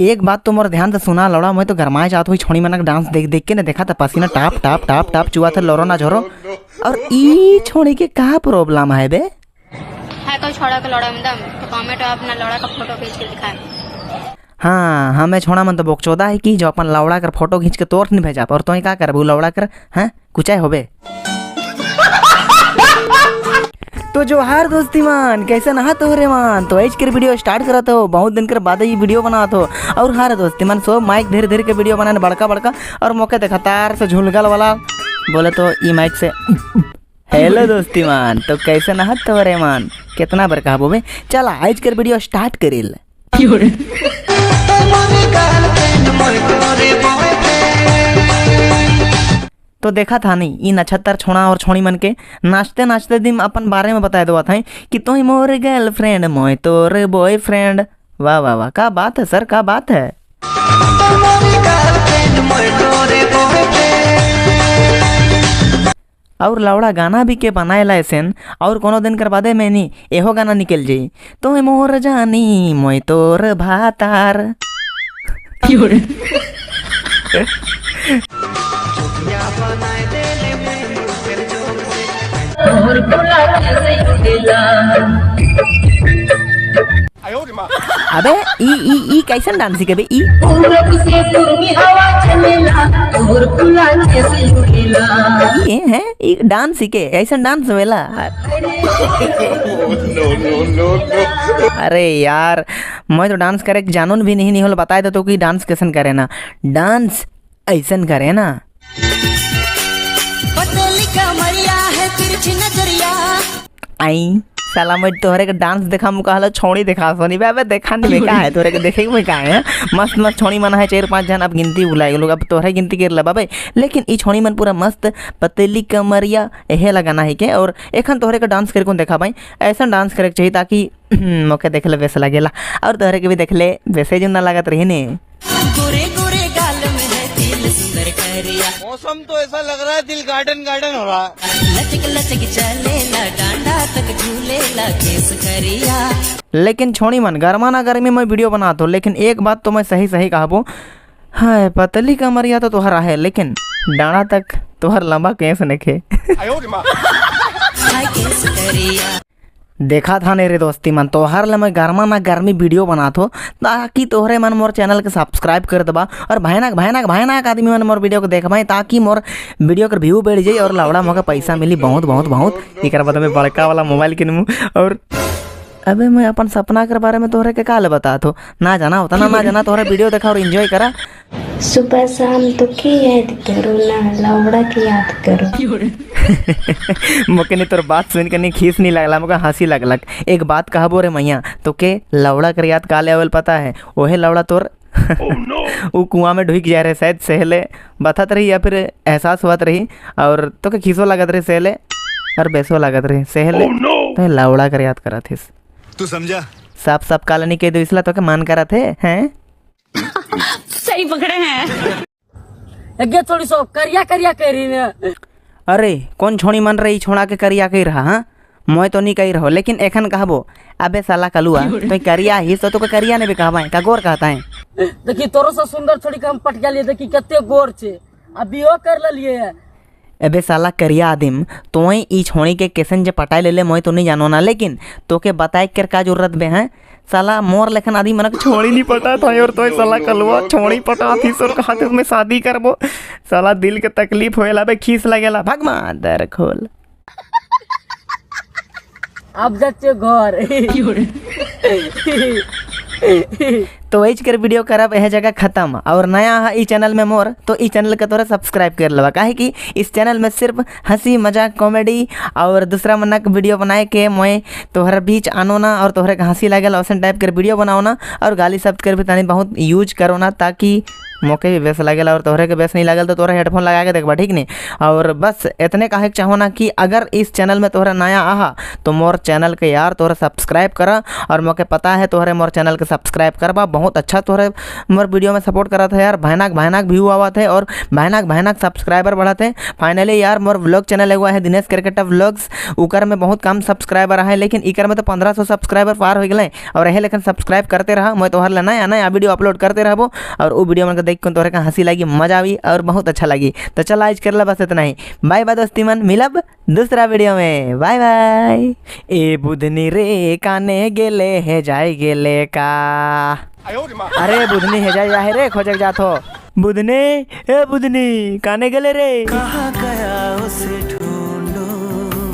एक बात तो मोर ध्यान से सुना लौड़ा, मैं तो गरमाए जात हुई छोड़ी मनक डांस देख देख के ना देखा था पसीना टाप टाप टाप टाप चुआ था लोरो ना झोरो। और ई छोड़ी के का प्रॉब्लम है बे? है कोई छोड़ा के लौड़ा में दम तो कमेंट अपना लौड़ा का फोटो खींच के दिखाए। हाँ हमें छोड़ा मन तो बोकचोदा है कि जो अपन लौड़ा कर फोटो खींच के तोड़ नहीं भेजा और तो ही का करबू लौड़ा कर हैं कुछ होबे। तो जो हार दोस्ती मान कैसे नहा तो रे मान, तो एज कर वीडियो स्टार्ट करा तो बहुत दिन कर बाद ये वीडियो बना तो और हार दोस्ती मान सो माइक धीरे धीरे के वीडियो बनाने बड़का बड़का और मौके देखा तार से झुलगल वाला बोले तो ई माइक से हेलो दोस्ती मान तो कैसे नहा तो रे मान कितना बार कहा बोबे। चला आज कर वीडियो स्टार्ट करेल। तो देखा था नहीं ई नछत्तर छोड़ा और छोड़ी मन के नाचते नाचते दिन अपन बारे में बताए दो था कि तो ही मोर गर्लफ्रेंड मोय तोर बॉयफ्रेंड। वाह वाह वाह का बात है सर, का बात है। और लौड़ा गाना भी के बनाए ला ऐसन और कोनो दिन कर बादे में नहीं एहो गाना निकल जाई तो ही मोर जानी मोय तोर भातार। अबे ई कैसन डांस सीखे बे? ई है ई डांस सीखे ऐसन डांस वेला। अरे यार मैं तो डांस करे जानून भी नहीं होला, बताए तो कि डांस कैसन करे ना, डांस ऐसन करे ना। आई साला मैं तोहरे के डांस देखा मुका हला छोड़ी देखा सोनी बे देखा नहीं बेका है तोहरे के देखे में का है मस्त मस्त छोड़ी मन है 4-5 जन अब गिनती बुलाए लोग अब तोहरे गिनती कर ला बाबे। लेकिन ई छोड़ी मन पूरा मस्त पतली कमरिया एहे लगाना है के और एखन तोहरे के डांस करे कौन देखा भाई ऐसा डांस करे चाहिए ताकि मौके देख ले वैसे लगेला और तोहरे के भी देख ले वैसे जो ना लागत रही ने। मौसम तो ऐसा लग रहा है दिल गार्डन गार्डन हो रहा है। लचक लचक चलेला डांडा तक झूलेला केस करिया। लेकिन छोड़ी मन गरमा ना गर्मी में वीडियो बना तो लेकिन एक बात तो मैं सही सही कहा हाय पतली कमरिया तो तोहरा है लेकिन डांडा तक तोहर लंबा केस नखे। देखा था रे दोस्ती मन तोहर ले मैं गरमा ना गर्मी वीडियो बना थो ताकि तोहरे मन मोर चैनल के सब्सक्राइब कर दबा और भयानक भयानक भयानक आदमी मन मोर वीडियो को देखबाई ताकि मोर वीडियो कर व्यू बढ़ जाए और लौड़ा मोका पैसा मिली बहुत बहुत बहुत। एक बाद में बड़का वाला मोबाइल किनमू और अबे मैं अपन सपना के बारे में तोहरे के काल बता थो ना जाना होता ना जाना तोहरे वीडियो देखा और एंजॉय करा। सुबह शाम तो की याद करो ना लौड़ा की याद करो। मुके नहीं तोर बात सुन के नहीं खीस नहीं लगला मुका हंसी लगलक। एक बात कहबो रे मैया तो के लौड़ा कर याद का लेवल पता है ओहे लौड़ा तोर वो कुआं में ढुक जाए रहे शायद सहले बथत रही या फिर एहसास हुआ रही और तो के खीसो लागत रही सहले और बेसो लागत रही सहले तो लौड़ा कर याद करा थे तू समझा साफ साफ काला नहीं कह दो इसलिए तो के मन करा थे हैं सही पकड़े हैं। अगे थोड़ी सो करिया करिया करी ने। अरे कौन छोड़ी मन रही छोड़ा के करिया कही रहा हाँ मैं तो नहीं कही रहो लेकिन एखन कहबो अबे साला कलुआ तो करिया ही तो करिया ने भी कहबा का गोर कहता है। देखी तोरो से सुंदर छोड़ी के हम पट गलिए देखी कते गोर छे अभी ओ कर लिए है। अबे साला करिया आदिम तो ई छोड़ी के केसन जे पटाई ले मैं तो नहीं जानो ना लेकिन तो के बताए कर का जरूरत बे हैं साला मोर लेखन आदमी मनक छोड़ी नहीं पटा था और तो साला कलवा छोड़ी पटा थी सर कहते मैं शादी करबो साला दिल के तकलीफ होएला बे खीस लगेला भगमा दर खोल अब जाचे घर। तो एज कर वीडियो करब यह जगह खत्म और नया है ई चैनल में मोर तो ई चैनल के तोरा सब्सक्राइब कर लेवा काहे कि इस चैनल में सिर्फ हंसी मजाक कॉमेडी और दूसरा मनक वीडियो बनाए के मैं तोहर बीच आनो ना और तोहरे के हंसी लगल औसन टाइप कर वीडियो बनाओ ना और गाली शब्द कर भी तनी बहुत यूज करो ना ताकि मोके भी बेस लागेला और तोहरे के बेस नहीं लागल तो तोहरे हेडफोन लगा के देखबा, ठीक नहीं। और बस इतने कहे के चाहो ना कि अगर इस चैनल में तोहरा नया आहा तो मोर चैनल के यार तोहरा सब्सक्राइब करा, और मोके पता है तोहरे मोर चैनल के सब्सक्राइब करबा, बहुत अच्छा तोहरे मोर वीडियो में सपोर्ट करा था यार, भयानक व्यू आवत है और भयानक सब्सक्राइबर बढ़त है। फाइनली यार मोर व्लॉग चैनल एगो है दिनेश क्रिकेटर व्लॉग्स, उकर में बहुत कम सब्सक्राइबर है, लेकिन इकर में तो 1500 सब्सक्राइबर पार हो गए और रहे, लेकिन सब्सक्राइब करते रहा, मैं तोहर ला नया वीडियो अपलोड करते रहबो और वो वीडियो में देख कर तोहरे का हंसी लगी, मजा आई और बहुत अच्छा लगी। तो चल आज कर ला बस इतना ही, बाय बाय दोस्ती मन, मिलब दूसरा वीडियो में, बाय बाय। ए बुधनी रे काने गेले है जाए गेले का, अरे बुधनी है जाए रे खोजक जात हो, बुधनी ए बुधनी काने गेले रे, कहाँ गया उसे ढूंढो।